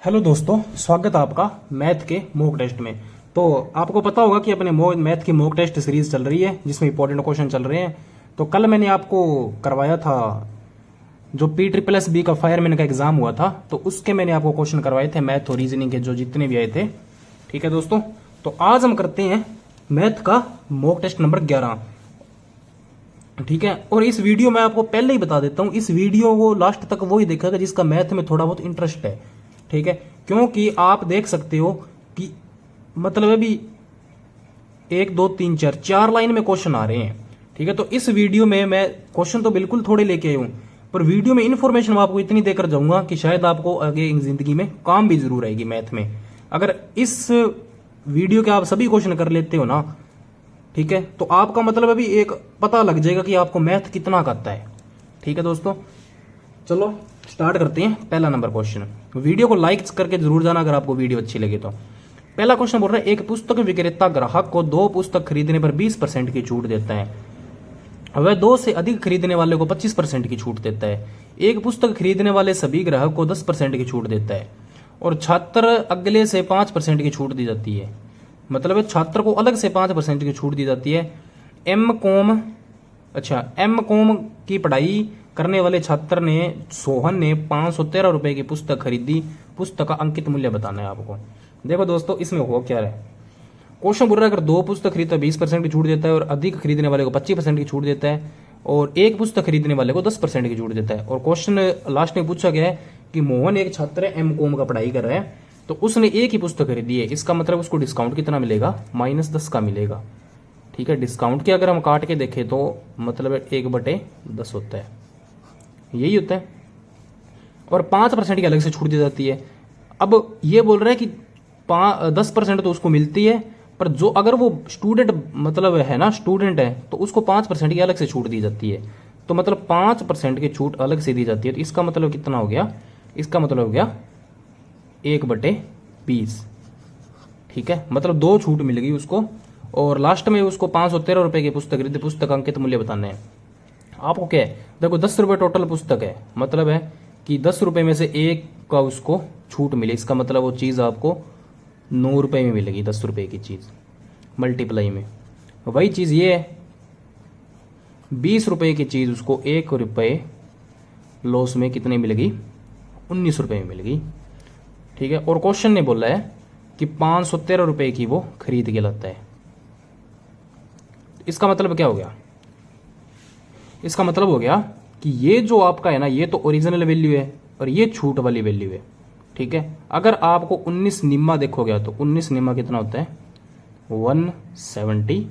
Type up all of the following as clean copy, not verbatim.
Hello दोस्तों, स्वागत है आपका मैथ के मॉक टेस्ट में। तो आपको पता होगा कि अपने मैथ की मॉक टेस्ट सीरीज चल रही है जिसमें इंपॉर्टेंट क्वेश्चन चल रहे हैं। तो कल मैंने आपको करवाया था जो P++B का फायरमैन का एग्जाम हुआ था, तो उसके मैंने आपको क्वेश्चन करवाए थे मैथ और रीजनिंग के जो जितने भी आए थे। ठीक है दोस्तों, तो आज हम करते हैं मैथ का मॉक टेस्ट नंबर 11। ठीक है, और इस वीडियो में आपको पहले ही बता देता हूं, इस वीडियो को लास्ट तक वो ही देखेगा जिसका मैथ में थोड़ा बहुत इंटरेस्ट है। ठीक है, क्योंकि आप देख सकते हो कि मतलब अभी 1 2 3 4 लाइन में क्वेश्चन आ रहे हैं। ठीक है, तो इस वीडियो में मैं क्वेश्चन तो बिल्कुल थोड़े लेके आया हूं, पर वीडियो में इन्फॉर्मेशन आपको इतनी देकर जाऊंगा कि शायद आपको आगे जिंदगी में काम भी जरूर आएगी मैथ में, अगर इस वीडियो के आप सभी क्वेश्चन कर लेते हो ना। ठीक है, तो आपका मतलब अभी एक पता लग जाएगा कि आपको मैथ कितना आता है। ठीक है दोस्तों, चलो स्टार्ट करते हैं। पहला नंबर क्वेश्चन, वीडियो को लाइक करके जरूर जाना अगर आपको वीडियो अच्छी लगे तो। पहला क्वेश्चन बोल रहा है, एक पुस्तक विक्रेता ग्राहक को 2 पुस्तक खरीदने पर 20% की छूट देता है, वह 2 से अधिक खरीदने वाले को 25% की छूट देता है। एक पुस्तक खरीदने वाले सभी ग्राहक को 10% की छूट देता है और छात्र अगले से 5% की छूट दी जाती है। मतलब छात्र को अलग से 5% की छूट दी जाती है। एम कॉम की पढ़ाई करने वाले छात्र ने सोहन ने 513 रुपए की पुस्तक खरीदी। पुस्तक का अंकित मूल्य बताना है आपको। देखो दोस्तों, इसमें हो क्या है, क्वेश्चन बोल रहा है अगर 2 पुस्तक खरीदता 20% की छूट देता है और अधिक खरीदने वाले को 25% की छूट देता है और एक पुस्तक खरीदने वाले को 10% की छूट देता है। और क्वेश्चन लास्ट में पूछा गया है कि मोहन एक छात्र है, एम कॉम का पढ़ाई कर रहा है, तो उसने एक ही पुस्तक खरीदी है। इसका मतलब उसको डिस्काउंट कितना मिलेगा, -10 का मिलेगा। ठीक है, डिस्काउंट के अगर हम काट के देखें तो मतलब 1/10 होता है, यही होता है। और 5% की अलग से छूट दी जाती है। अब ये बोल रहा है कि 10% तो उसको मिलती है, पर जो अगर वो स्टूडेंट मतलब है ना, स्टूडेंट है, तो उसको 5% की अलग से छूट दी जाती है। तो मतलब 5% की छूट अलग से दी जाती है। तो इसका मतलब कितना हो गया, इसका मतलब हो गया 1/20। ठीक है, मतलब 2 छूट मिल गई उसको। और लास्ट में उसको 513 रुपए की पुस्तक खरीदी। पुस्तक अंकित मूल्य बताने हैं आपको। क्या है, देखो 10 रुपए टोटल पुस्तक है, मतलब है कि 10 रुपए में से 1 का उसको छूट मिले। इसका मतलब वो चीज आपको 9 रुपए में मिलेगी, 10 रुपए की चीज मल्टीप्लाई में। वही चीज ये है, 20 रुपए की चीज उसको 1 रुपए लॉस में कितने मिलेगी, 19 रुपए में मिलेगी। ठीक है, और क्वेश्चन ने बोला है कि 513 रुपए की वो खरीद के लाता है। इसका मतलब क्या हो गया, इसका मतलब हो गया कि ये जो आपका है ना, ये तो ओरिजिनल वैल्यू है और ये छूट वाली वैल्यू है। ठीक है, अगर आपको 19 निम्मा देखोगे तो 19 निम्मा कितना होता है, 171।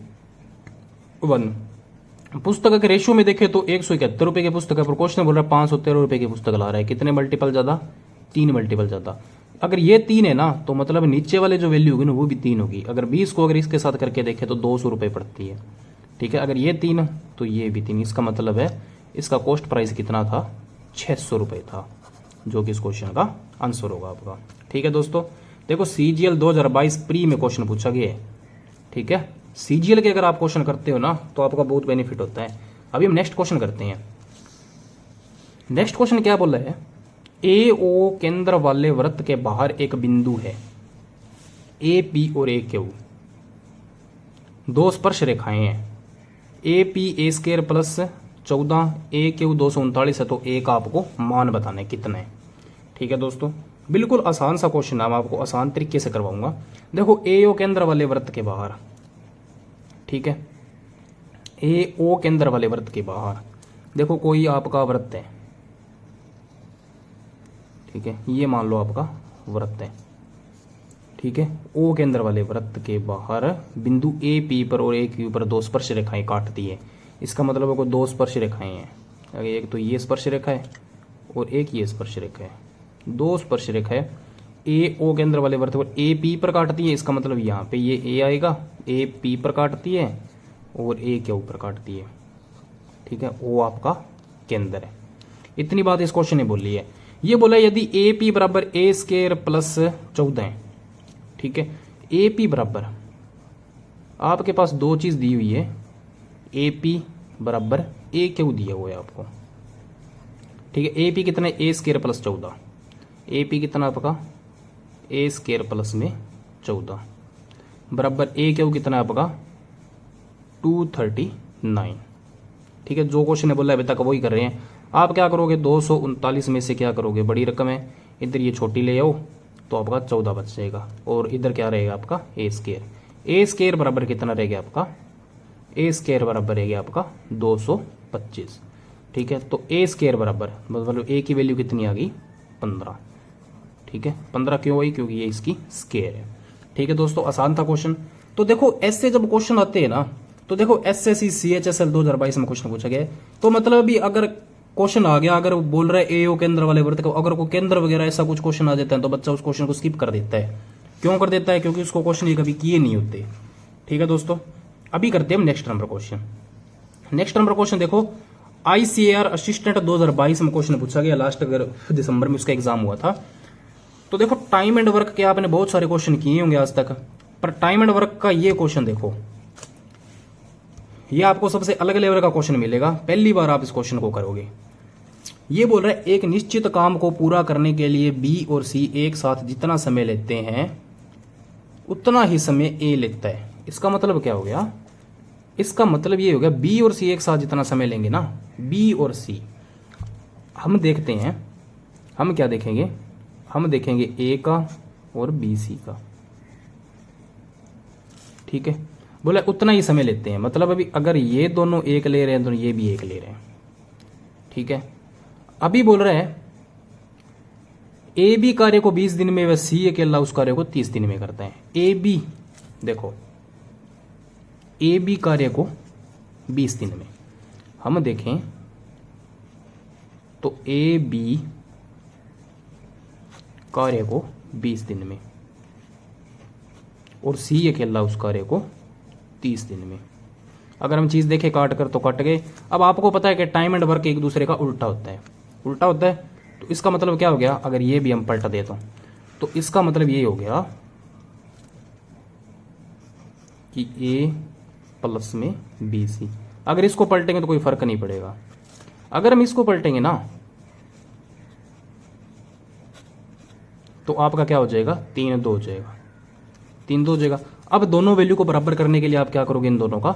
पुस्तक के रेशियो में देखें तो 171 रुपए की पुस्तक है, पर क्वेश्चन बोल रहा है 513 रुपए की पुस्तक ला रहा है। कितने मल्टीपल ज्यादा, 3 मल्टीपल ज्यादा। अगर ये 3 है ना, तो मतलब नीचे वाले जो वैल्यू होगी ना वो भी 3 होगी। अगर 20 को अगर इसके साथ करके देखें तो 200 रुपए पड़ती है। ठीक है, अगर ये 3 तो ये भी 3। इसका मतलब है इसका कॉस्ट प्राइस कितना था, 600 रुपए था, जो कि इस क्वेश्चन का आंसर होगा आपका। ठीक है दोस्तों, देखो CGL 2022 प्री में क्वेश्चन पूछा गया है। ठीक है, CGL के अगर आप क्वेश्चन करते हो ना तो आपका बहुत बेनिफिट होता है। अभी हम नेक्स्ट क्वेश्चन करते हैं। नेक्स्ट क्वेश्चन क्या बोला है, AO केंद्र वाले वृत्त के बाहर एक बिंदु है, AP और AQ 2 स्पर्श रेखाएं हैं। AP² प्लस 14, AQ 239 है, तो A का आपको मान बताना है कितना है। ठीक है दोस्तों, बिल्कुल आसान सा क्वेश्चन है, मैं आपको आसान तरीके से करवाऊंगा। देखो AO केंद्र वाले वृत्त के बाहर, ठीक है, AO केंद्र वाले वृत्त के बाहर देखो कोई आपका वृत्त है। ठीक है, ये मान लो आपका वृत्त है। ठीक है, O केंद्र वाले वृत्त के बाहर बिंदु AP पर और AQ पर 2 स्पर्श रेखाएं काटती है। इसका मतलब है को 2 स्पर्श रेखाएं हैं, एक तो ये स्पर्श रेखा है और एक ये स्पर्श रेखा है। 2 स्पर्श रेखा है, AO केंद्र वाले वृत्त पर AP पर काटती है। इसका मतलब यहाँ पे ये A आएगा, AP पर काटती है और AQ पर काटती है। ठीक है, O आपका केंद्र है। इतनी बात इस क्वेश्चन ने बोली है। ये बोला यदि AP बराबर A² प्लस 14 है। ठीक है, AP बराबर आपके पास 2 चीज दी हुई है, AP बराबर AQ दिया हुआ है आपको। ठीक है, AP कितना है, A² प्लस 14। AP कितना आपका ए स्केयर प्लस में 14 बराबर ए क्यों कितना है आपका 239। ठीक है, जो क्वेश्चन ने बोला अभी तक वही कर रहे हैं। आप क्या करोगे 239 में से क्या करोगे, बड़ी रकम है, इधर ये छोटी ले आओ तो आपका 14 बच जाएगा और इधर क्या रहेगा आपका ए स्केयर। ए स्केयर बराबर कितना रहेगा आपका, ए स्केयर बराबर रहेगा आपका 225। ठीक है, तो ए स्केयर बराबर मतलब ए की वैल्यू कितनी आ गई 15। ठीक है, 15 क्यों आई, क्योंकि ये इसकी स्केयर है। ठीक है दोस्तों, आसान था क्वेश्चन। तो देखो ऐसे जब क्वेश्चन आते हैं ना, तो देखो एसएससी CHSL 2022 में क्वेश्चन पूछा गया है, तो मतलब अभी अगर क्वेश्चन आ गया, अगर बोल रहा है एओ केंद्र वाले वृत्त का, अगर कोई केंद्र वगैरह ऐसा कुछ क्वेश्चन आ जाता है तो बच्चा उस क्वेश्चन को स्किप कर देता है। क्यों कर देता है, क्योंकि उसको क्वेश्चन ये कभी किए नहीं होते। ठीक है दोस्तों, अभी करते हैं हम next number question. Next number question देखो, ICAR असिस्टेंट 2022 में क्वेश्चन पूछा गया, लास्ट अगर दिसंबर में उसका एग्जाम हुआ था। तो देखो टाइम एंड वर्क के आपने बहुत सारे क्वेश्चन किए होंगे आज तक, पर टाइम एंड वर्क का ये क्वेश्चन देखो, ये आपको सबसे अलग लेवल का क्वेश्चन मिलेगा, पहली बार आप इस क्वेश्चन को करोगे। ये बोल रहा है एक निश्चित काम को पूरा करने के लिए बी और सी एक साथ जितना समय लेते हैं उतना ही समय ए लेता है। इसका मतलब क्या हो गया, इसका मतलब ये हो गया बी और सी एक साथ जितना समय लेंगे ना, बी और सी, हम देखते हैं, हम क्या देखेंगे, हम देखेंगे ए का और बी सी का। ठीक है, बोले उतना ही समय लेते हैं, मतलब अभी अगर ये दोनों एक ले रहे हैं तो ये भी एक ले रहे हैं। ठीक है, अभी बोल रहे हैं ए बी कार्य को 20 दिन में व सी अकेला उस कार्य को 30 दिन में करते हैं। ए बी देखो, ए बी कार्य को 20 दिन में, हम देखें तो ए बी कार्य को 20 दिन में और सी अकेला उस कार्य को 30 दिन में। अगर हम चीज देखें काट कर तो कट गए। अब आपको पता है कि टाइम एंड वर्क एक दूसरे का उल्टा होता है, उल्टा होता है, तो इसका मतलब क्या हो गया, अगर ये भी हम पलट दे तो इसका मतलब ये हो गया कि ए प्लस में बी सी। अगर इसको पलटेंगे तो कोई फर्क नहीं पड़ेगा, अगर हम इसको पलटेंगे ना तो आपका क्या हो जाएगा 3-2 हो जाएगा, 3-2 हो जाएगा। अब दोनों वैल्यू को बराबर करने के लिए आप क्या करोगे, इन दोनों का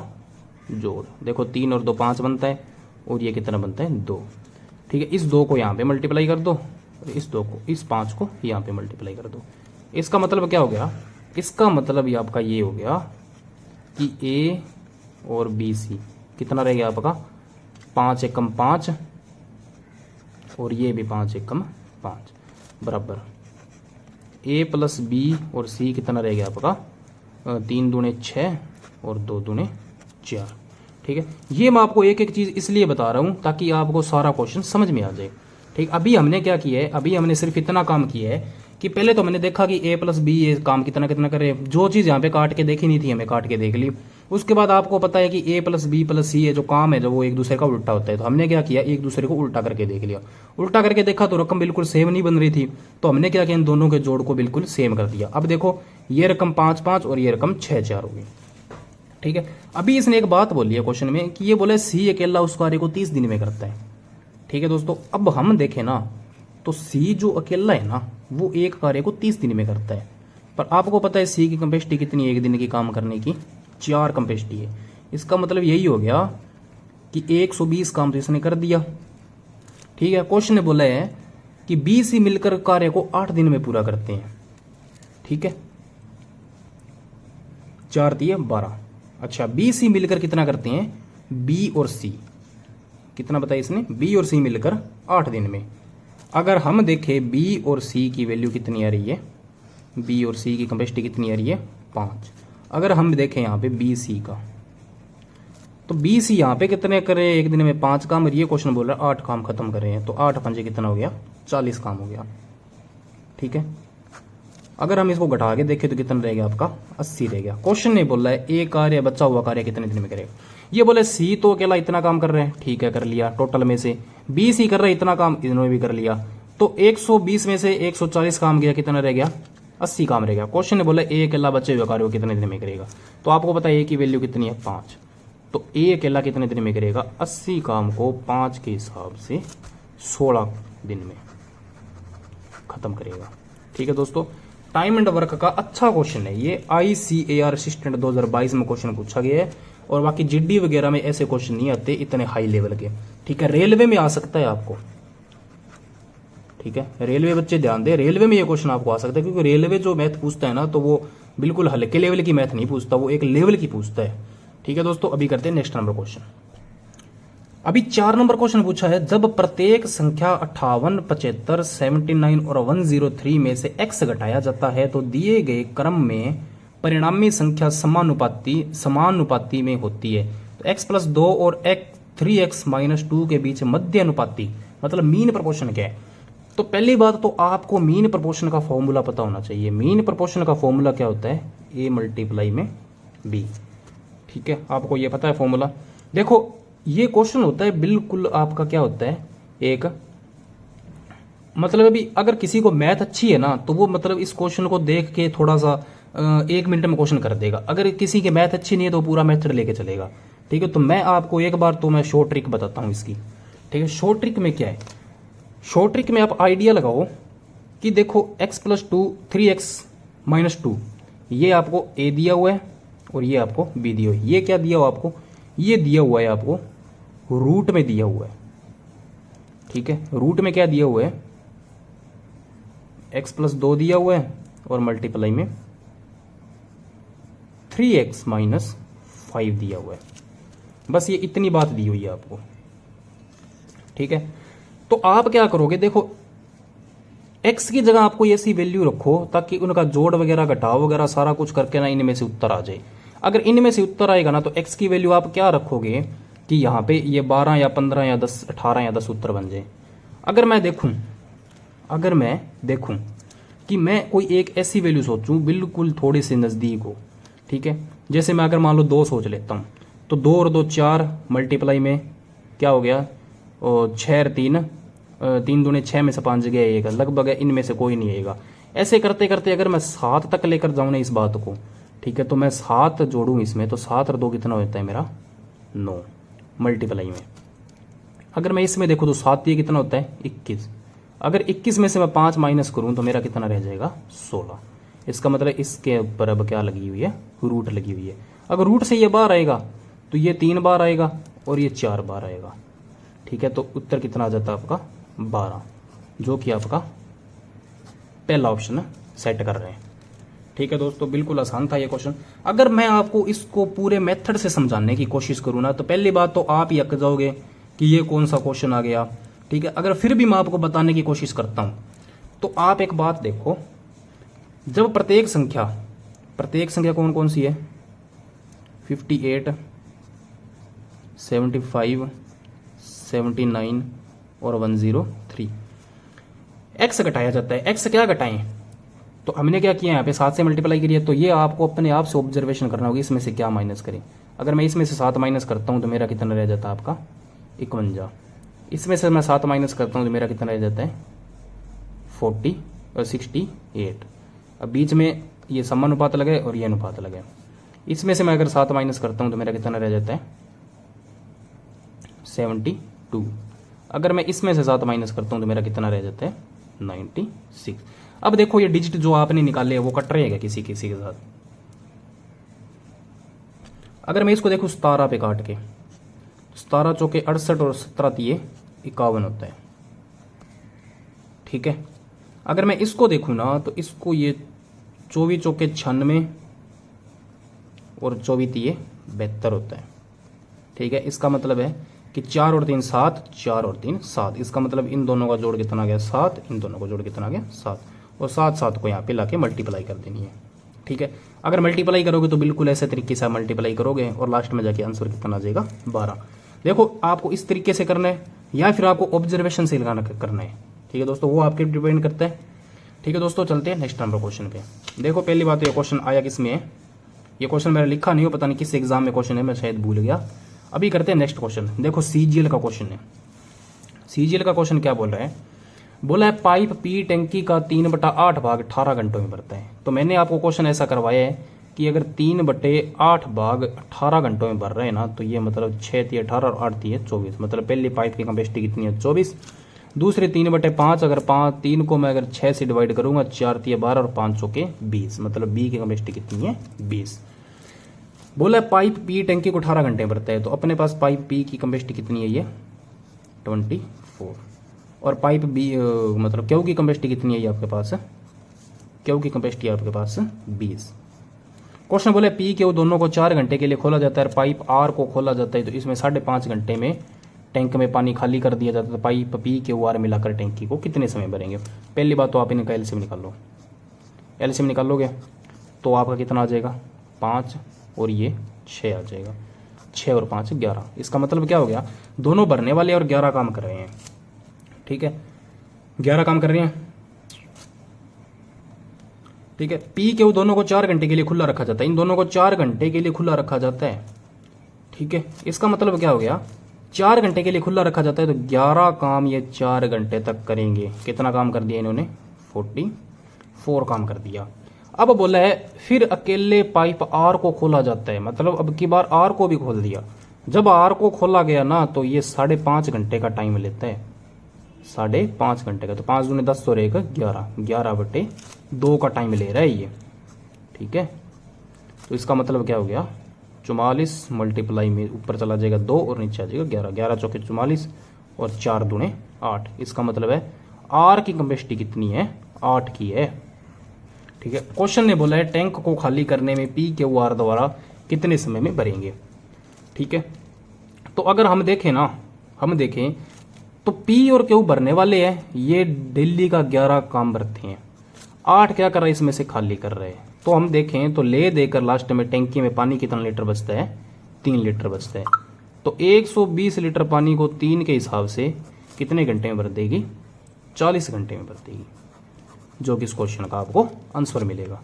जोड़। देखो 3 और 2 5 बनता है और ये कितना बनता है 2। ठीक है, इस 2 को यहाँ पे मल्टीप्लाई कर दो और इस 2 को, इस 5 को यहाँ पे मल्टीप्लाई कर दो। इसका मतलब क्या हो गया, इसका मतलब ये आपका ये हो गया कि ए और बी सी कितना रहेगा आपका 5 एकम 5 और ये भी 5 एकम 5 बराबर ए प्लस बी और सी कितना रहेगा आपका 3 दूने 6 और 2 दूने 4। ठीक है, ये मैं आपको एक एक चीज इसलिए बता रहा हूं ताकि आपको सारा क्वेश्चन समझ में आ जाए। ठीक, अभी हमने क्या किया है, अभी हमने सिर्फ इतना काम किया है कि पहले तो हमने देखा कि ए प्लस बी ये काम कितना कितना करे, जो चीज यहाँ पे काट के देखी नहीं थी हमें काट के देख ली। उसके बाद आपको पता है कि ए प्लस बी प्लस सी है जो काम है जो वो एक दूसरे का उल्टा होता है, तो हमने क्या किया एक दूसरे को उल्टा करके देख लिया। उल्टा करके देखा तो रकम बिल्कुल सेम नहीं बन रही थी, तो हमने क्या किया इन दोनों के जोड़ को बिल्कुल सेम कर दिया। अब देखो ये रकम 5-5 और ये रकम 6-4 होगी। ठीक है, अभी इसने एक बात बोली है क्वेश्चन में कि ये बोले सी अकेला उस कार्य को 30 दिन में करता है। ठीक है दोस्तों, अब हम देखें ना तो सी जो अकेला है ना वो एक कार्य को 30 दिन में करता है, पर आपको पता है सी की कैपेसिटी कितनी है एक दिन की काम करने की, 4 कैपेसिटी है। इसका मतलब यही हो गया कि 120 काम तो इसने कर दिया। ठीक है, क्वेश्चन ने बोला है कि बी सी मिलकर कार्य को 8 दिन में पूरा करते हैं। ठीक है, 4 दिए 12। अच्छा, बी सी मिलकर कितना करते हैं, बी और सी कितना बताया इसने, बी और सी मिलकर 8 दिन में। अगर हम देखें बी और सी की वैल्यू कितनी आ रही है, बी और सी की कैपेसिटी कितनी आ रही है 5। अगर हम देखें यहाँ पे बी सी का, तो बी सी यहाँ पे कितने करे एक दिन में 5 काम, और ये क्वेश्चन बोल रहा है 8 काम खत्म कर रहे हैं, तो 8 पंजे कितना हो गया 40 काम हो गया। ठीक है, अगर हम इसको घटा के देखें तो कितना रहेगा आपका 80 रहेगा। क्वेश्चन नहीं बोल रहा है ए कार्य बचा हुआ कार्य कितने दिन में करेगा, ये बोले सी तो अकेला इतना काम कर रहे हैं, ठीक है कर लिया, टोटल में से बी सी कर रहे हैं इतना काम, इन्होंने भी कर लिया, तो 120 में से 140 काम गया, कितना रह गया 80 काम रह गया। क्वेश्चन ने बोला ए अकेला बचे हुए कार्य कितने दिन में करेगा, तो आपको पता है ए की वैल्यू कितनी है 5, तो ए अकेला कितने दिन में करेगा 80 काम को 5 के हिसाब से 16 दिन में खत्म करेगा। ठीक है दोस्तों, टाइम एंड वर्क का अच्छा क्वेश्चन है ये। ICAR असिस्टेंट 2022 में क्वेश्चन पूछा गया है, और बाकी GD वगैरह में ऐसे क्वेश्चन नहीं आते इतने हाई लेवल के। ठीक है, रेलवे में आ सकता है आपको। ठीक है, रेलवे बच्चे ध्यान दे, रेलवे में ये क्वेश्चन आपको आ सकता है, क्योंकि रेलवे जो मैथ पूछता है ना, तो वो बिल्कुल हल्के लेवल की मैथ नहीं पूछता, वो एक लेवल की पूछता है। ठीक है दोस्तों, अभी करते हैं नेक्स्ट नंबर क्वेश्चन। अभी 4 नंबर क्वेश्चन पूछा है, जब प्रत्येक संख्या 58, 75, 79 और 103 में से x घटाया जाता है तो दिए गए क्रम में परिणामी संख्या समानुपाती में होती है। तो x+2 और 3x-2 के बीच मध्य अनुपाती मतलब मीन प्रोपोर्शन क्या है? तो पहली बात तो आपको मीन प्रोपोर्शन का फॉर्मूला पता होना चाहिए। मीन प्रोपोर्शन का फॉर्मूला क्या होता है? a मल्टीप्लाई में b। ठीक है, आपको ये पता है फॉर्मूला। देखो ये क्वेश्चन होता है बिल्कुल आपका क्या होता है, एक मतलब अभी अगर किसी को मैथ अच्छी है ना, तो वो मतलब इस क्वेश्चन को देख के थोड़ा सा 1 मिनट में क्वेश्चन कर देगा। अगर किसी की मैथ अच्छी नहीं है तो पूरा मेथड लेके चलेगा। ठीक है, तो मैं आपको एक बार तो मैं शॉर्ट ट्रिक बताता हूँ इसकी। ठीक है, शॉर्ट ट्रिक में क्या है? शॉर्ट ट्रिक में आप आइडिया लगाओ कि देखो x+2 3x-2 ये आपको a दिया हुआ है और ये आपको b दिया हुआ है। ये क्या दिया हुआ आपको? ये दिया हुआ है आपको रूट में दिया हुआ है। ठीक है, रूट में क्या दिया हुआ है? x+2 दिया हुआ है और मल्टीप्लाई में 3x-5 दिया हुआ है। बस ये इतनी बात दी हुई है आपको। ठीक है, तो आप क्या करोगे? देखो x की जगह आपको ऐसी वैल्यू रखो ताकि उनका जोड़ वगैरह घटाव वगैरह सारा कुछ करके ना इनमें से उत्तर आ जाए। अगर इनमें से उत्तर आएगा ना तो x की वैल्यू आप क्या रखोगे कि यहाँ पे ये 12 या 15 या 10 18 या 10 उत्तर बन जाए। अगर मैं देखूं कि मैं कोई एक ऐसी वैल्यू सोचूं बिल्कुल थोड़ी सी नज़दीक हो। ठीक है, जैसे मैं अगर मान लो 2 सोच लेता हूँ, तो 2 और 2 4 मल्टीप्लाई में क्या हो गया? और 6 और 3 3 दूने 6 में से 5 जगह आएगा, लगभग इनमें से कोई नहीं आएगा। ऐसे करते करते अगर मैं 7 तक लेकर जाऊँ ना इस बात को, ठीक है, तो मैं 7 जोड़ूँ इसमें, तो 7 और 2 कितना होता है मेरा? 9 मल्टीप्लाई में। अगर मैं इसमें देखूँ तो 7 ये कितना होता है? 21। अगर 21 में से मैं 5 माइनस करूँ तो मेरा कितना रह जाएगा? 16। इसका मतलब इसके ऊपर अब क्या लगी हुई है? रूट लगी हुई है। अगर रूट से ये बार आएगा तो ये 3 बार आएगा और ये 4 बार आएगा। ठीक है, तो उत्तर कितना आ जाता है आपका? 12, जो कि आपका पहला ऑप्शन सेट कर रहे हैं। ठीक है दोस्तों, बिल्कुल आसान था ये क्वेश्चन। अगर मैं आपको इसको पूरे मेथड से समझाने की कोशिश करूँ ना, तो पहली बात तो आप ही अक जाओगे कि ये कौन सा क्वेश्चन आ गया। ठीक है, अगर फिर भी मैं आपको बताने की कोशिश करता हूँ तो आप एक बात देखो, जब प्रत्येक संख्या कौन कौन सी है? 58, 75, 79 और 103 x घटाया जाता है। x क्या घटाएं? तो हमने क्या किया यहाँ पे 7 से मल्टीप्लाई करिए, तो ये आपको अपने आप से ऑब्जर्वेशन करना होगा इसमें से क्या माइनस करें। अगर मैं इसमें से 7 माइनस करता हूँ तो मेरा कितना रह जाता है आपका? 51। इसमें से मैं 7 माइनस करता हूँ तो मेरा कितना रह जाता है? 40 और 68। अब बीच में ये समानुपात लगे और ये अनुपात लगे। इसमें से मैं अगर 7 माइनस करता हूँ तो मेरा कितना रह जाता है? 72। अगर मैं इसमें से 7 माइनस करता हूँ तो मेरा कितना रह जाता है? 96। अब देखो ये डिजिट जो आपने निकाले हैं वो कट रहेगा किसी किसी के साथ। अगर मैं इसको देखूँ 17 पे काट के, 17 चौके 68 और 17 तिये 51 होता है। ठीक है, अगर मैं इसको देखूँ ना तो इसको ये 24 चौके 96 और 24 तिये 72 होता है। ठीक है, इसका मतलब है कि 4 और 3 7, 4 और 3 7। इसका मतलब इन दोनों का जोड़ कितना गया? 7। इन दोनों का जोड़ कितना गया? 7। और 7 को यहाँ पे लाके मल्टीप्लाई कर देनी है। ठीक है, अगर मल्टीप्लाई करोगे तो बिल्कुल ऐसे तरीके से मल्टीप्लाई करोगे और लास्ट में जाके आंसर कितना आ जाएगा? 12। देखो आपको इस तरीके से करना है या फिर आपको ऑब्जर्वेशन से लगाना करना है। ठीक है दोस्तों, वो आपके डिपेंड करता है। ठीक है दोस्तों, चलते हैं नेक्स्ट नंबर क्वेश्चन पे। देखो पहली बात तो ये क्वेश्चन आया किस में है? ये क्वेश्चन मैंने लिखा नहीं हो, पता नहीं किस एग्जाम में क्वेश्चन है, मैं शायद भूल गया। अभी करते हैं नेक्स्ट क्वेश्चन। देखो CGL का क्वेश्चन है। CGL का क्वेश्चन क्या बोल रहा है? बोला है पाइप पी टंकी का 3/8 भाग 18 घंटों में भरता है। तो मैंने आपको क्वेश्चन ऐसा करवाया है कि अगर 3/8 भाग 18 घंटों में भर रहे हैं ना, तो ये मतलब 6 × 18 और 8 × 24, मतलब पहली पाइप की कैपेसिटी कितनी है? 24। दूसरे 3/5, अगर 3 को मैं अगर 6 से डिवाइड करूंगा, 4 × 12 और 5 के 20, मतलब बी की कैपेसिटी कितनी है 20। बोला है पाइप पी टंकी को 18 घंटे भरता है, तो अपने पास पाइप पी की कैपेसिटी कितनी है, ये 24। और पाइप बी मतलब क्यू की कैपेसिटी कितनी है, ये आपके पास क्यू की कैपेसिटी आपके पास 20। क्वेश्चन बोले पी क्यू दोनों को 4 घंटे के लिए खोला जाता है, पाइप आर को खोला जाता है, तो इसमें 5.5 घंटे में टैंक में पानी खाली कर दिया जाता है। तो पाइप पी क्यू आर मिलाकर टैंकी को कितने समय भरेंगे। पहली बात तो आप इनका एलसीएम निकाल लो, एलसीएम निकाल लोगे तो आपका कितना आ जाएगा 5 और ये 6 आ जाएगा, 6 और 5 11। इसका मतलब क्या हो गया, दोनों भरने वाले और 11 काम कर रहे हैं, ठीक है 11 काम कर रहे हैं, ठीक है। पी क्यू दोनों को 4 घंटे के लिए खुला रखा जाता है, इन दोनों को 4 घंटे के लिए खुला रखा जाता है, ठीक है। इसका मतलब क्या हो गया, 4 घंटे के लिए खुला रखा जाता है, तो 11 काम ये 4 घंटे तक करेंगे। कितना काम कर दिया इन्होंने 44 काम कर दिया। अब बोला है फिर अकेले पाइप आर को खोला जाता है, मतलब अब की बार आर को भी खोल दिया। जब आर को खोला गया ना तो ये 5.5 घंटे का टाइम लेता है, 5.5 घंटे का, तो 5 दूने 10 तो रहेगा 11, 11/2 का टाइम ले रहा है ये, ठीक है। तो इसका मतलब क्या हो गया 44 मल्टीप्लाई में ऊपर चला जाएगा 2 और नीचे आ जाएगा 11, 11 चौके 44 और 4 दूने 8। इसका मतलब है आर की कैपेसिटी कितनी है 8 की है, ठीक है। क्वेश्चन ने बोला है टैंक को खाली करने में पी क्यू आर द्वारा कितने समय में भरेंगे, ठीक है। तो अगर हम देखें ना, हम देखें तो पी और क्यू भरने वाले हैं, ये डेली का 11 काम भरते हैं, 8 क्या कर रहा है इसमें से खाली कर रहे हैं। तो हम देखें तो ले देकर लास्ट में टैंकी में पानी कितना लीटर बचता है 3 लीटर बचता है। तो 120 लीटर पानी को 3 के हिसाब से कितने घंटे में भर देगी 40 घंटे में भर देगी, जो कि इस क्वेश्चन का आपको आंसर मिलेगा,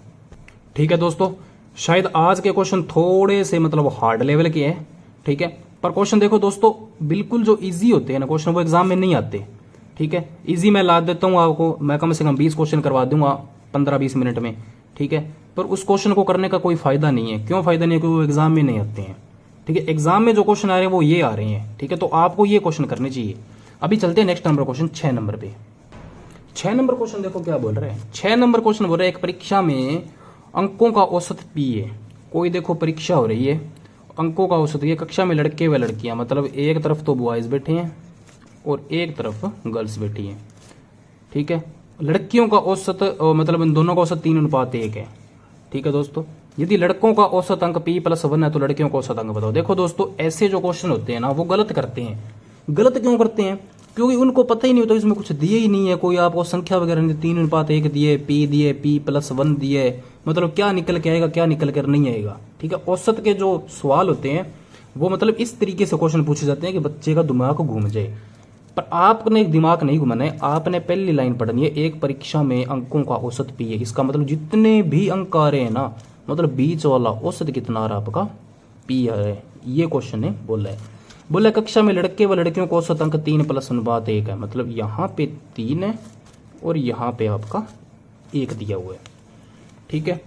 ठीक है दोस्तों। शायद आज के क्वेश्चन थोड़े से मतलब हार्ड लेवल के हैं, ठीक है। पर क्वेश्चन देखो दोस्तों बिल्कुल जो इजी होते हैं ना क्वेश्चन वो एग्जाम में नहीं आते, ठीक है। इजी मैं ला देता हूँ आपको, मैं कम से कम 20 क्वेश्चन करवा दूंगा 15-20 मिनट में, ठीक है। पर उस क्वेश्चन को करने का कोई फायदा नहीं है। क्यों फायदा नहीं है, क्योंकि वो एग्जाम में नहीं आते हैं, ठीक है। एग्जाम में जो क्वेश्चन आ रहे हैं वो ये आ रहे हैं, ठीक है। तो आपको ये क्वेश्चन करने चाहिए। अभी चलते हैं नेक्स्ट नंबर क्वेश्चन 6 नंबर पे। 6 नंबर क्वेश्चन देखो क्या बोल रहे हैं। 6 नंबर क्वेश्चन बोल रहे हैं एक परीक्षा में अंकों का औसत पी है। कोई देखो परीक्षा हो रही है, अंकों का औसत, ये कक्षा में लड़के व लड़कियां, मतलब एक तरफ तो बॉयज बैठे हैं और एक तरफ गर्ल्स बैठी हैं, ठीक है। लड़कियों का औसत मतलब इन दोनों का औसत 3:1 है, ठीक है दोस्तों। यदि लड़कों का औसत अंक p+1 है तो लड़कियों का औसत अंक बताओ। देखो दोस्तों ऐसे जो क्वेश्चन होते हैं ना वो गलत करते हैं। गलत क्यों करते हैं, क्योंकि उनको पता ही नहीं होता, इसमें कुछ दिए ही नहीं है, कोई आपको संख्या वगैरह नहीं, 3:1 दिए, p दिए, p+1 दिए, मतलब क्या निकल के आएगा क्या निकल कर नहीं आएगा, ठीक है। औसत के जो सवाल होते हैं वो मतलब इस तरीके से क्वेश्चन पूछे जाते हैं कि बच्चे का दिमाग घूम जाए। पर आपने एक दिमाग नहीं घुमाना है, आपने पहली लाइन पढ़नी है, एक परीक्षा में अंकों का औसत पी है। इसका मतलब जितने भी अंक आ रहे हैं ना, मतलब बीच वाला औसत कितना आ रहा है आपका पी आ रहा है, ये क्वेश्चन ने बोला है। बोला कक्षा में लड़के व लड़कियों को औसत अंक 3+1 है, मतलब यहाँ पे 3 है और यहाँ पे आपका 1 दिया हुआ है, ठीक है।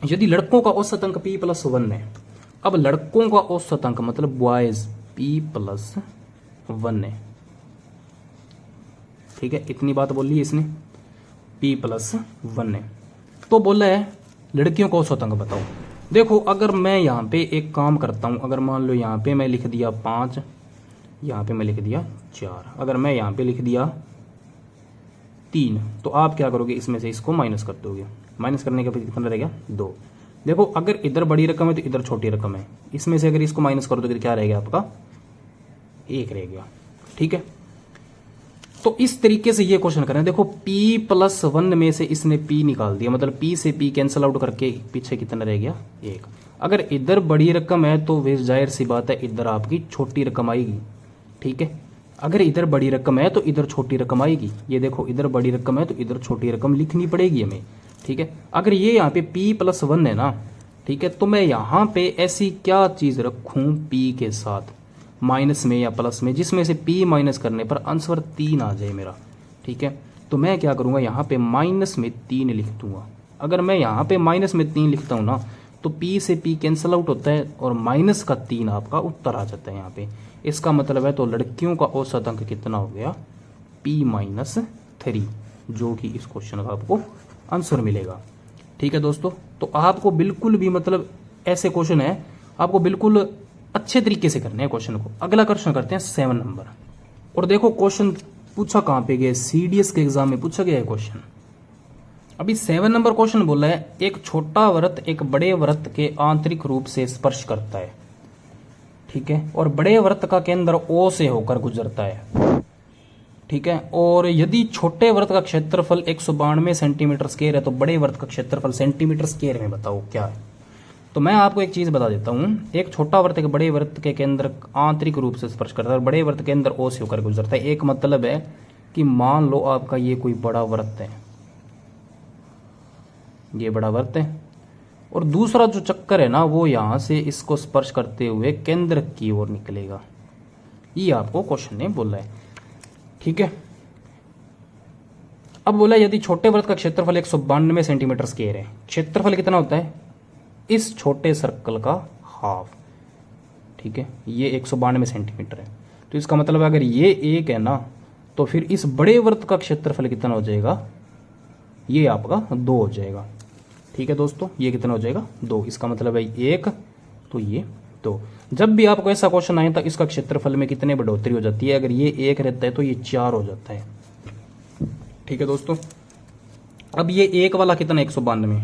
यदि लड़कों का औसत अंक p+1 है, अब लड़कों का औसत अंक मतलब बॉयज p+1 है, ठीक है। इतनी बात बोल ली इसने, p+1 है। तो बोला है लड़कियों को औसत अंक बताओ। देखो अगर मैं यहाँ पे एक काम करता हूँ, अगर मान लो यहाँ पे मैं लिख दिया 5, यहाँ पे मैं लिख दिया 4, अगर मैं यहाँ पे लिख दिया 3, तो आप क्या करोगे इसमें से इसको माइनस कर दोगे। माइनस करने के बाद कितना रहेगा 2। देखो अगर इधर बड़ी रकम है तो इधर छोटी रकम है, इसमें से अगर इसको माइनस कर दोगे तो क्या रहेगा आपका 1 रहेगा, ठीक है। तो इस तरीके से ये क्वेश्चन करें। देखो p+1 में से इसने p निकाल दिया, मतलब p से p कैंसिल आउट करके पीछे कितना रह गया 1। अगर इधर बड़ी रकम है तो वे जाहिर सी बात है इधर आपकी छोटी रकम आएगी, ठीक है। अगर इधर बड़ी रकम है तो इधर छोटी रकम आएगी। ये देखो इधर बड़ी रकम है तो इधर छोटी रकम लिखनी पड़ेगी हमें, ठीक है। अगर ये यहाँ पे p+1 है ना, ठीक है, तो मैं यहाँ पे ऐसी क्या चीज रखूं p के साथ माइनस में या प्लस में, जिसमें से p माइनस करने पर आंसर 3 आ जाए मेरा, ठीक है। तो मैं क्या करूंगा यहाँ पे माइनस में 3 लिख दूंगा। अगर मैं यहाँ पे माइनस में 3 लिखता हूँ ना तो p से p कैंसिल आउट होता है और माइनस का 3 आपका उत्तर आ जाता है यहाँ पे। इसका मतलब है तो लड़कियों का औसत अंक कितना हो गया P-3, जो कि इस क्वेश्चन का आपको आंसर मिलेगा। ठीक है दोस्तों, तो आपको बिल्कुल भी मतलब ऐसे क्वेश्चन है, आपको बिल्कुल अच्छे तरीके से करने हैं क्वेश्चन को। अगला क्वेश्चन करते हैं 7 नंबर। और देखो क्वेश्चन पूछा कहां पे गया, CDS के एग्जाम में पूछा गया है क्वेश्चन। अभी 7 नंबर क्वेश्चन बोला है, एक छोटा वृत्त एक बड़े वृत्त के आंतरिक रूप से स्पर्श करता है, ठीक है, और बड़े वृत्त का केंद्र O से होकर गुजरता है, ठीक है, और यदि छोटे वृत्त का क्षेत्रफल 192 सेंटीमीटर स्क्वायर है तो बड़े वृत्त का क्षेत्रफल सेंटीमीटर स्क्वायर में बताओ क्या है। तो मैं आपको एक चीज बता देता हूं, एक छोटा वृत्त एक बड़े वृत्त के केंद्र आंतरिक रूप से स्पर्श करता है और बड़े वृत्त के अंदर O से होकर गुजरता है। एक मतलब है कि मान लो आपका ये कोई बड़ा वृत्त है, ये बड़ा वृत्त है, और दूसरा जो चक्कर है ना वो यहां से इसको स्पर्श करते हुए केंद्र की ओर निकलेगा। ये आपको क्वेश्चन ने बोला है, ठीक है। अब बोला यदि छोटे वृत्त का क्षेत्रफल 192 सेंटीमीटर स्क्वायर है, क्षेत्रफल कितना होता है इस छोटे सर्कल का हाफ, ठीक है, ये 192 सेंटीमीटर है, तो इसका मतलब अगर ये 1 है ना तो फिर इस बड़े वृत्त का क्षेत्रफल कितना हो जाएगा, ये आपका 2 हो जाएगा। ठीक है दोस्तों, ये कितना हो जाएगा 2, इसका मतलब है 1 तो ये 2। जब भी आपको ऐसा क्वेश्चन आए तो इसका क्षेत्रफल में कितने बढ़ोतरी हो जाती है, अगर ये 1 रहता है तो ये 4 हो जाता है। ठीक है दोस्तों, अब ये 1 वाला कितना 192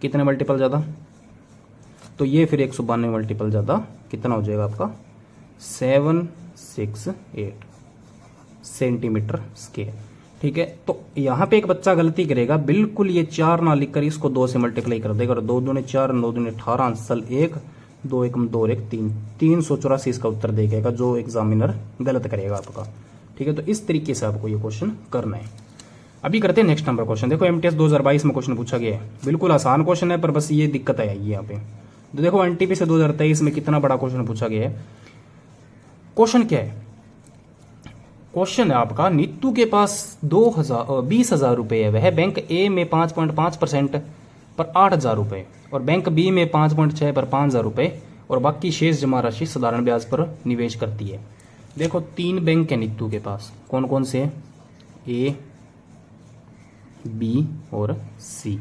कितने मल्टीपल ज्यादा, तो ये फिर 192 मल्टीपल ज्यादा कितना हो जाएगा आपका 768 सेंटीमीटर स्क्वायर। ठीक है, तो यहां पे एक बच्चा गलती करेगा, बिल्कुल ये 4 ना लिखकर इसको 2 से मल्टीप्लाई कर देगा और 2 दूने 4 9 दूने 18 आंसर 1 2 1 2 1 3 384 इसका उत्तर देगा जो एग्जामिनर गलत करेगा आपका। ठीक है, तो इस तरीके से आपको ये क्वेश्चन करना है। अभी करते हैं नेक्स्ट नंबर क्वेश्चन। देखो एमटीएस 2022 में क्वेश्चन पूछा गया है, बिल्कुल आसान क्वेश्चन है पर बस ये दिक्कत आएगी यहाँ पे। तो देखो एनटीपी से 2023 में कितना बड़ा क्वेश्चन पूछा गया है। क्वेश्चन क्या है, क्वेश्चन है आपका नीतू के पास 20,000 रुपए है, वह बैंक ए में 5.5% पर 8,000 रुपए और बैंक बी में 5.6 पर 5,000 रुपए और बाकी शेष जमा राशि साधारण ब्याज पर निवेश करती है। देखो 3 बैंक है नीतू के पास, कौन कौन से है, ए बी और सी।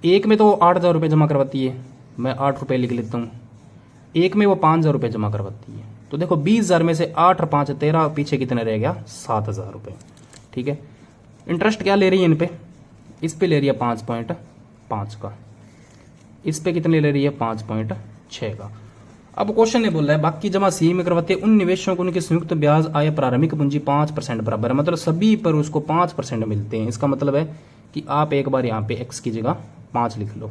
एक में तो 8,000 रुपये जमा करवाती है, मैं 8 रुपये लिख लेता हूँ। एक में वो 5,000 रुपये जमा करवाती है, तो देखो 20,000 में से 8 और 5 13, पीछे कितने रह गया 7,000 रुपये। ठीक है, इंटरेस्ट क्या ले रही है इन पे, इस पे ले रही है 5.5 का, इस पे कितने ले रही है 5.6 का। अब क्वेश्चन ने बोला है बाकी जमा सी में करवाते हैं उन निवेशों को उनके संयुक्त ब्याज आय प्रारंभिक पूंजी 5% बराबर है, मतलब सभी पर उसको 5% मिलते हैं। इसका मतलब है कि आप एक बार यहाँ पे x की जगह 5 लिख लो।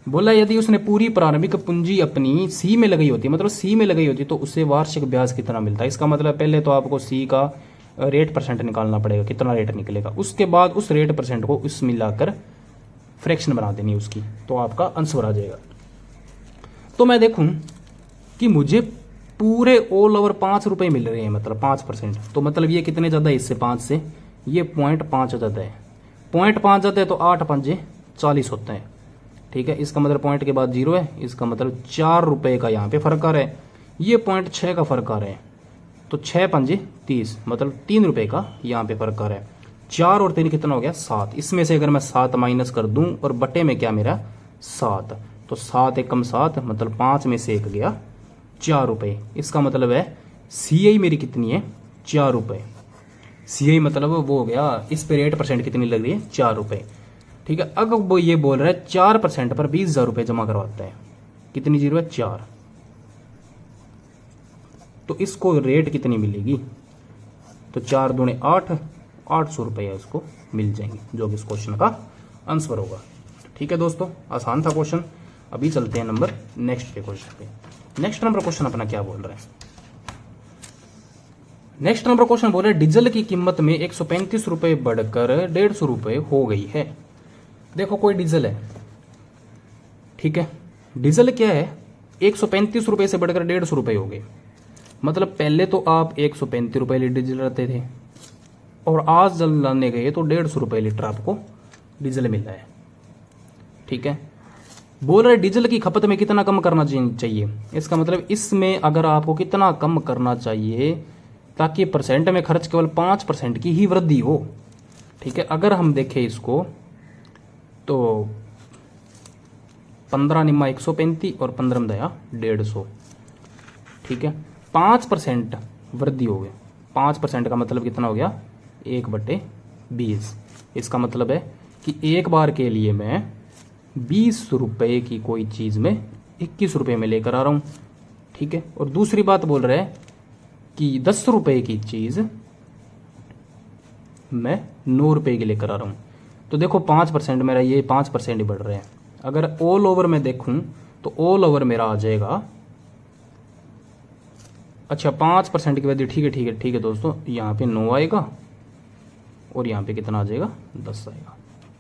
बोला यदि उसने पूरी प्रारंभिक पूंजी अपनी सी में लगाई होती, मतलब सी में लगाई होती तो उससे वार्षिक ब्याज कितना मिलता है। इसका मतलब पहले तो आपको सी का रेट परसेंट निकालना पड़ेगा, कितना रेट निकलेगा, उसके बाद उस रेट परसेंट को उस मिलाकर फ्रैक्शन बना देनी उसकी, तो आपका आंसर आ जाएगा। तो मैं देखूं कि मुझे पूरे ऑल ओवर 5 रुपए मिल रहे हैं, मतलब 5%, तो मतलब ये कितने ज्यादा है इससे 5 से, ये 0.5 ज्यादा है, 0.5 ज्यादा है तो 8 5 40 होता है। ठीक है, इसका मतलब पॉइंट के बाद 0 है, इसका मतलब 4 रुपए का यहाँ पे फर्क आ रहा है, ये 0.6 का फर्क आ रहा है, तो 6 5 30, मतलब 3 रुपए का यहाँ पे फर्क आ रहा है। 4 और 3 कितना हो गया 7, इसमें से अगर मैं 7 माइनस कर दूं और बटे में क्या मेरा 7, तो 7 एकम 7, मतलब 5 में से 1 गया 4 रुपए। इसका मतलब है सीआई मेरी कितनी है 4 रुपए, सीआई मतलब वो हो गया, इस पे रेट परसेंट कितनी लग रही है 4 रुपए। ठीक है, अगर वो ये बोल रहा है 4% पर 20,000 रुपए जमा करवाता है, कितनी जीरो है 4, तो इसको रेट कितनी मिलेगी, तो 4 दूने 8, 800 रुपये उसको मिल जाएंगे, जो कि इस क्वेश्चन का आंसर होगा। ठीक है दोस्तों, आसान था क्वेश्चन। अभी चलते हैं नंबर नेक्स्ट के क्वेश्चन पे। नेक्स्ट नंबर क्वेश्चन अपना क्या बोल रहा है, नेक्स्ट नंबर क्वेश्चन बोल रहा है डीजल की कीमत में 135 रुपए बढ़कर 150 रुपए हो गई है। देखो कोई डीजल है, ठीक है, डीजल क्या है 135 रुपए से बढ़कर 150 रुपए हो गए, मतलब पहले तो आप 135 रुपए लीटर डीजल रहते थे और आज जल लाने गए तो 150 रुपए लीटर आपको डीजल मिल रहा है। ठीक है, बोल रहे डीजल की खपत में कितना कम करना चाहिए। इसका मतलब इसमें अगर आपको कितना कम करना चाहिए ताकि परसेंट में खर्च केवल 5% की ही वृद्धि हो। ठीक है, अगर हम देखें इसको तो 15 निम्मा 135 और 15 दया 150। ठीक है, 5% वृद्धि हो गई। 5% का मतलब कितना हो गया 1/20। इसका मतलब है कि एक बार के लिए मैं 20 रुपए की कोई चीज में 21 रुपए में लेकर आ रहा हूं। ठीक है, और दूसरी बात बोल रहे हैं कि 10 रुपए की चीज मैं 9 रुपए की लेकर आ रहा हूं। तो देखो 5% मेरा ये 5% ही बढ़ रहे हैं। अगर ऑल ओवर में देखूं तो ऑल ओवर मेरा आ जाएगा, अच्छा 5% की वैल्यू, ठीक है ठीक है ठीक है दोस्तों, यहाँ पे 9 आएगा और यहाँ पे कितना आ जाएगा 10 आएगा,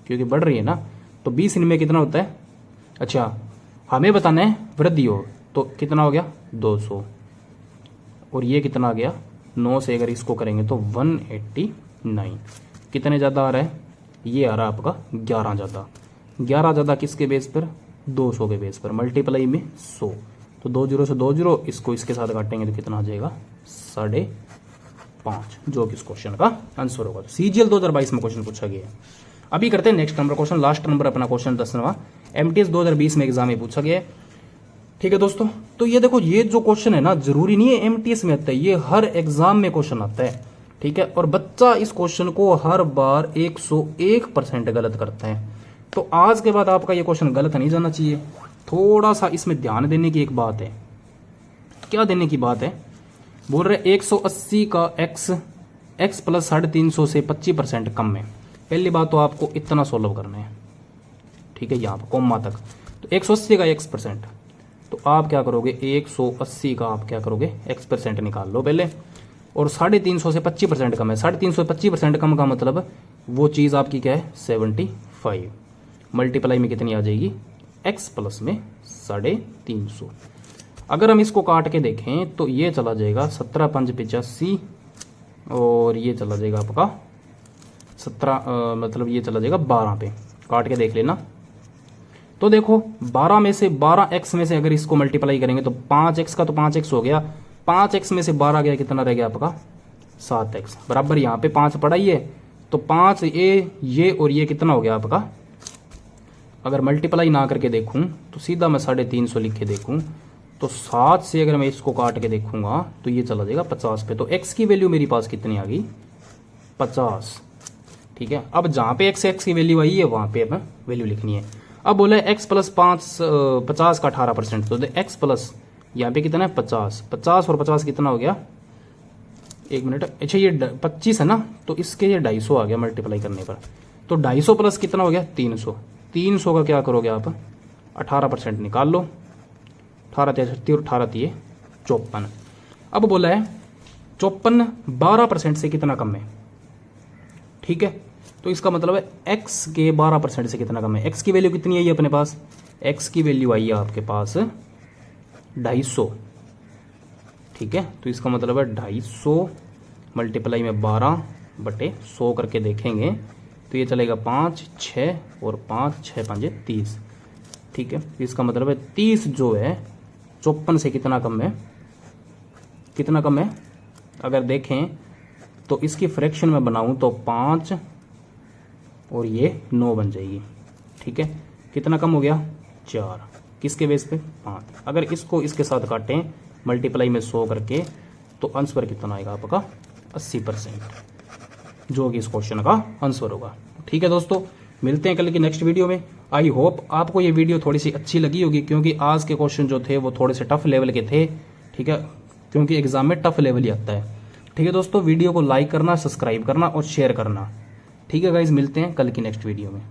क्योंकि बढ़ रही है ना। तो 20 इनमें कितना होता है, अच्छा हमें बताना है वृद्धि हो, तो कितना हो गया 200 और ये कितना आ गया 9 से अगर इसको करेंगे तो 189। कितने ज़्यादा आ रहा है, ये आ रहा है आपका 11 ज़्यादा। 11 ज़्यादा किसके बेस पर, 200 के बेस पर, मल्टीप्लाई में 100। तो 2 0 से 2 0, इसको इसके साथ काटेंगे तो कितना आ जाएगा 5.5, जो कि इस क्वेश्चन का आंसर होगा। तो सीजीएल 2022 में क्वेश्चन पूछा गया है। अभी करते हैं next number question, last number अपना क्वेश्चन 10वां, एमटीएस 2020 में एग्जाम में पूछा गया है। ठीक है दोस्तों, तो ये देखो ये जो क्वेश्चन है ना, जरूरी नहीं है एमटीएस में आता है, ये हर एग्जाम में क्वेश्चन आता है। ठीक है, और बच्चा इस क्वेश्चन को हर बार 101% गलत करता है। तो आज के बाद आपका ये क्वेश्चन गलत नहीं जाना चाहिए। थोड़ा सा इसमें ध्यान देने की एक बात है। क्या देने की बात है, बोल रहे 180 का x प्लस 350 से 25% कम है। पहली बात तो आपको इतना सोल्व करना है। ठीक है, यहाँ पर कॉमा तक, तो 180 का x%, तो आप क्या करोगे 180 का आप क्या करोगे x% निकाल लो पहले, और 350 से 25% कम है। 350 से 25% कम का मतलब वो चीज़ आपकी क्या है 75, मल्टीप्लाई में कितनी आ जाएगी x प्लस में 350। अगर हम इसको काट के देखें तो ये चला जाएगा 17 5 85 और ये चला जाएगा आपका 17 मतलब ये चला जाएगा 12 पे, काट के देख लेना। तो देखो 12 में से 12x में से अगर इसको मल्टीप्लाई करेंगे तो 5x का तो 5x हो गया, 5x में से 12 गया, कितना रह गया आपका 7x, बराबर यहाँ पे 5 पड़ा ही है, तो 5 ये और ये कितना हो गया आपका। अगर मल्टीप्लाई ना करके देखूं तो सीधा मैं 350 लिख के देखूं तो 7 से अगर मैं इसको काट के देखूंगा तो ये चला जाएगा 50 पे। तो x की वैल्यू मेरी पास कितनी आ गई 50। ठीक है, अब जहां पे x की वैल्यू आई है वहां पे हमें वैल्यू लिखनी है। अब बोला x प्लस 50 का 18%, तो x प्लस यहाँ पे कितना है 50 और 50 कितना हो गया, एक मिनट, अच्छा ये 25 है ना, तो इसके ये 250 आ गया मल्टीप्लाई करने पर। तो 250 प्लस कितना हो गया 300, 300 का क्या करोगे आप 18% निकाल लो, 18 36 और 18 3 54। अब बोला है 54 12% से कितना कम है। ठीक है, तो इसका मतलब है x के 12% से कितना कम है। x की वैल्यू कितनी आई है अपने पास, x की वैल्यू आई है आपके पास 250। ठीक है, तो इसका मतलब है 250 मल्टीप्लाई में 12/100 करके देखेंगे तो ये चलेगा 5 6 और 5 6 5 30। ठीक है, तो इसका मतलब है 30 जो है 54 से कितना कम है, कितना कम है। अगर देखें तो इसकी फ्रैक्शन में बनाऊं तो 5 और ये 9 बन जाएगी। ठीक है, कितना कम हो गया 4, किसके बेस पे 5। अगर इसको इसके साथ काटें मल्टीप्लाई में 100 करके तो आंसर कितना आएगा आपका 80%, जो कि इस क्वेश्चन का आंसर होगा। ठीक है दोस्तों, मिलते हैं कल की नेक्स्ट वीडियो में। आई होप आपको ये वीडियो थोड़ी सी अच्छी लगी होगी, क्योंकि आज के क्वेश्चन जो थे वो थोड़े से टफ लेवल के थे। ठीक है, क्योंकि एग्जाम में टफ लेवल ही आता है। ठीक है दोस्तों, वीडियो को लाइक करना, सब्सक्राइब करना और शेयर करना। ठीक है गाइज, मिलते हैं कल की नेक्स्ट वीडियो में।